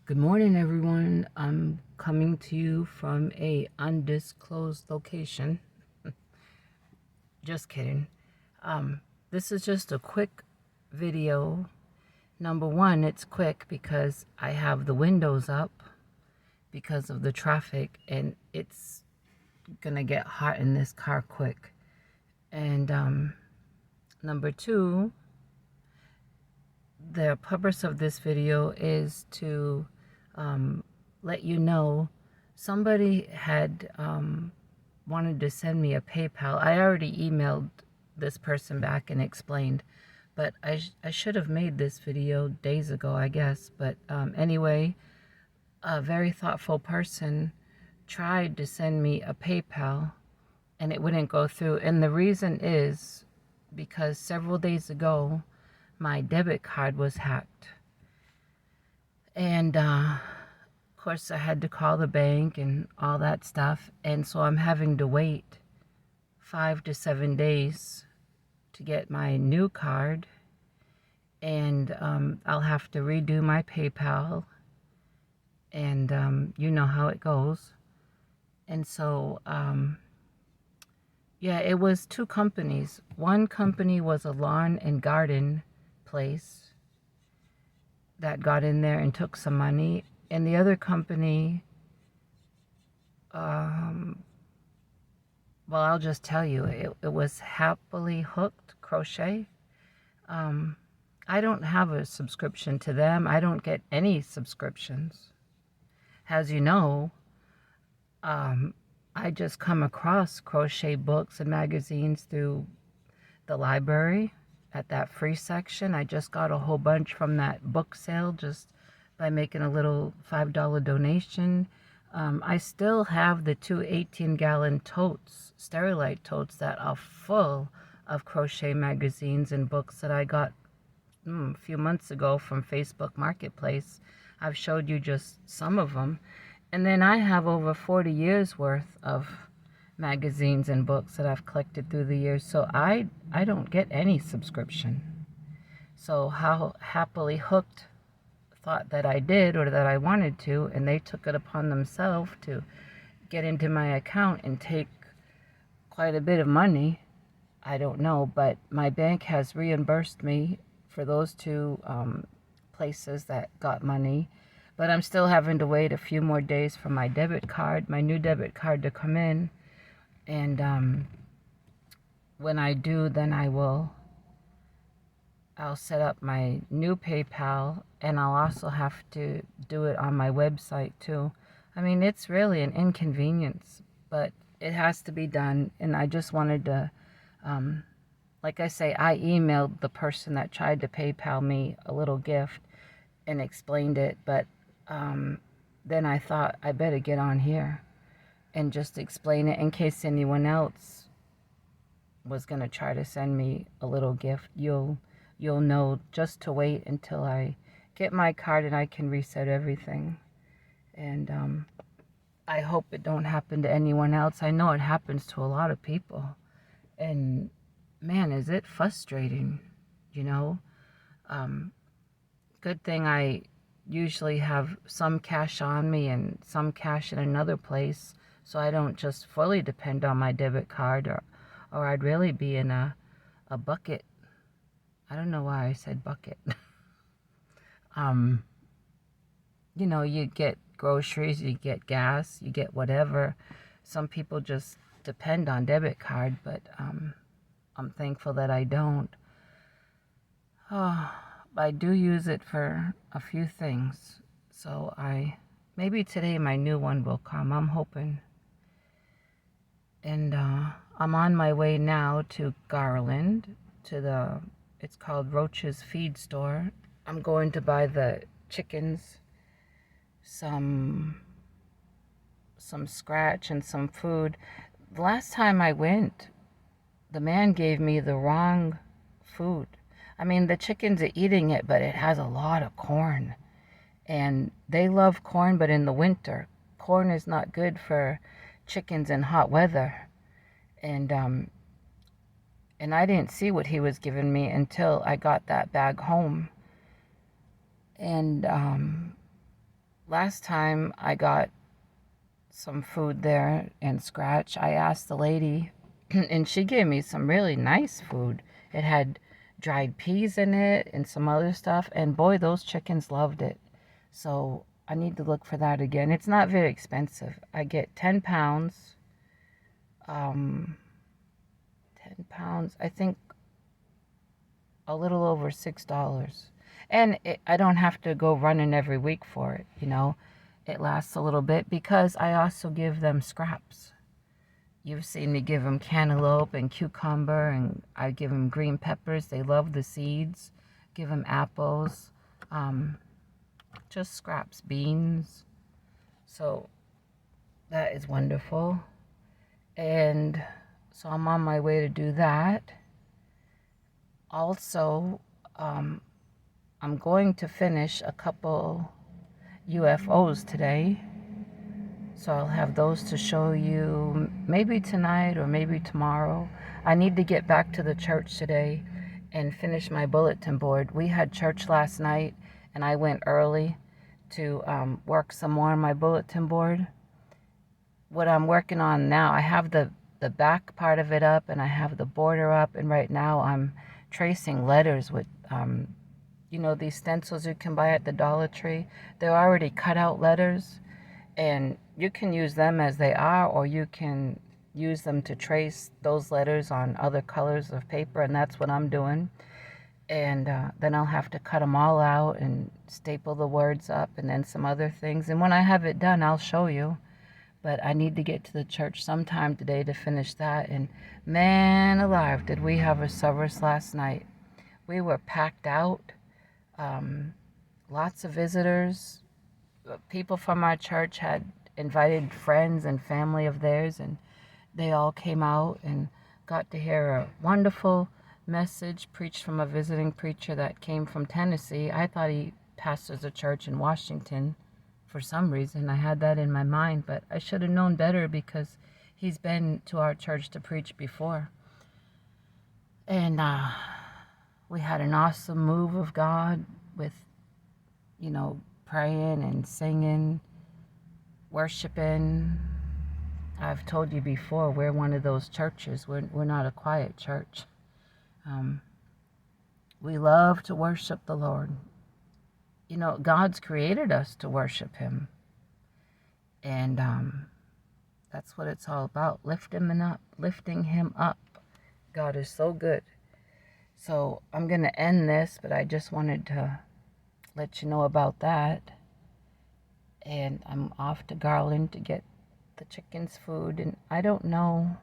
Good morning, everyone. I'm coming to you from a undisclosed location. Just kidding. This is just a quick video. Number one, it's quick because I have the windows up because of the traffic, and it's gonna get hot in this car quick. And number two, the purpose of this video is to let you know somebody had wanted to send me a PayPal. I already emailed this person back and explained, but I should have made this video days ago, I guess. But anyway, a very thoughtful person tried to send me a PayPal and it wouldn't go through. And the reason is because several days ago, my debit card was hacked. And of course, I had to call the bank and all that stuff. And so I'm having to wait 5 to 7 days to get my new card. And I'll have to redo my PayPal. And you know how it goes. And so, yeah, it was two companies. One company was a lawn and garden place that got in there and took some money. And the other company, well, I'll just tell you, it was Happily Hooked Crochet. I don't have a subscription to them. I don't get any subscriptions. As you know, I just come across crochet books and magazines through the library at that free section. I just got a whole bunch from that book sale just by making a little $5 donation. I still have the two 18-gallon totes, Sterilite totes, that are full of crochet magazines and books that I got a few months ago from Facebook Marketplace. I've showed you just some of them. And then I have over 40 years worth of magazines and books that I've collected through the years. So I don't get any subscription. So how Happily Hooked thought that I did or that I wanted to, and they took it upon themselves to get into my account and take quite a bit of money. I don't know, but my bank has reimbursed me for those two places that got money. But I'm still having to wait a few more days for my debit card, my new debit card, to come in. And when I do, then I'll set up my new PayPal, and I'll also have to do it on my website too. I mean, it's really an inconvenience, but it has to be done. And I just wanted to, like I say, I emailed the person that tried to PayPal me a little gift and explained it, but then I thought I better get on here and just explain it in case anyone else was going to try to send me a little gift. You'll know just to wait until I get my card and I can reset everything. And I hope it don't happen to anyone else. I know it happens to a lot of people. And man, is it frustrating, you know? Good thing I usually have some cash on me and some cash in another place, so I don't just fully depend on my debit card, or I'd really be in a bucket. I don't know why I said bucket. You know, you get groceries, you get gas, you get whatever. Some people just depend on debit card, but I'm thankful that I don't. Oh, I do use it for a few things. So maybe today my new one will come. I'm hoping. And I'm on my way now to Garland, to it's called Roach's Feed Store. I'm going to buy the chickens some scratch and some food. The last time I went, the man gave me the wrong food. I mean, the chickens are eating it, but it has a lot of corn. And they love corn, but in the winter, corn is not good for chickens in hot weather. And I didn't see what he was giving me until I got that bag home. And last time I got some food there in Scratch, I asked the lady, and she gave me some really nice food. It had dried peas in it and some other stuff, and boy, those chickens loved it. So I need to look for that again. It's not very expensive. I get 10 pounds, um, 10 pounds, I think a little over $6. And I don't have to go running every week for it, you know. It lasts a little bit because I also give them scraps. You've seen me give them cantaloupe and cucumber, and I give them green peppers. They love the seeds. Give them apples, um, just scraps, beans. So that is wonderful. And so I'm on my way to do that. Also, I'm going to finish a couple UFOs today. So I'll have those to show you maybe tonight or maybe tomorrow. I need to get back to the church today and finish my bulletin board. We had church last night and I went early to work some more on my bulletin board. What I'm working on now, I have the back part of it up and I have the border up, and right now I'm tracing letters with you know, these stencils you can buy at the Dollar Tree. They're already cut out letters, and you can use them as they are, or you can use them to trace those letters on other colors of paper, and that's what I'm doing. And then I'll have to cut them all out and staple the words up and then some other things. And when I have it done, I'll show you. But I need to get to the church sometime today to finish that. And man alive, did we have a service last night. We were packed out. Lots of visitors. People from our church had invited friends and family of theirs, and they all came out and got to hear a wonderful message preached from a visiting preacher that came from Tennessee. I thought he pastors a church in Washington for some reason. I had that in my mind, but I should have known better because he's been to our church to preach before. And we had an awesome move of God with, you know, praying and singing, worshiping. I've told you before, we're one of those churches. We're not a quiet church. We love to worship the Lord. You know, God's created us to worship Him. And that's what it's all about, lifting Him up. God is so good. So I'm going to end this, but I just wanted to let you know about that. And I'm off to Garland to get the chickens food. And I don't know,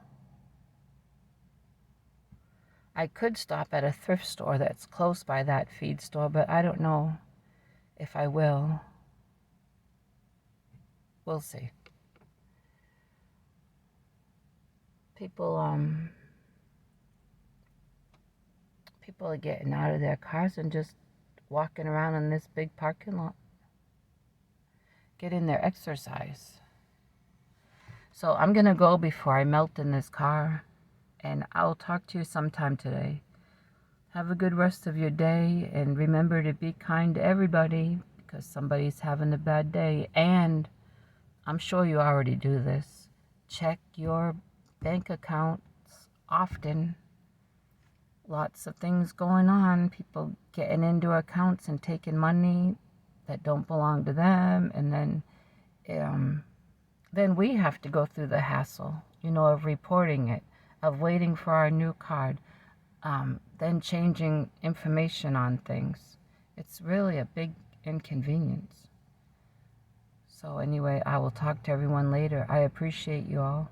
I could stop at a thrift store that's close by that feed store, but I don't know if I will. We'll see. People are getting out of their cars and just walking around in this big parking lot, getting their exercise. So I'm going to go before I melt in this car, and I'll talk to you sometime today. Have a good rest of your day, and remember to be kind to everybody because somebody's having a bad day. And I'm sure you already do this. Check your bank accounts often. Lots of things going on. People getting into accounts and taking money that don't belong to them. And then we have to go through the hassle, you know, of reporting it, of waiting for our new card, then changing information on things. It's really a big inconvenience. So anyway, I will talk to everyone later. I appreciate you all.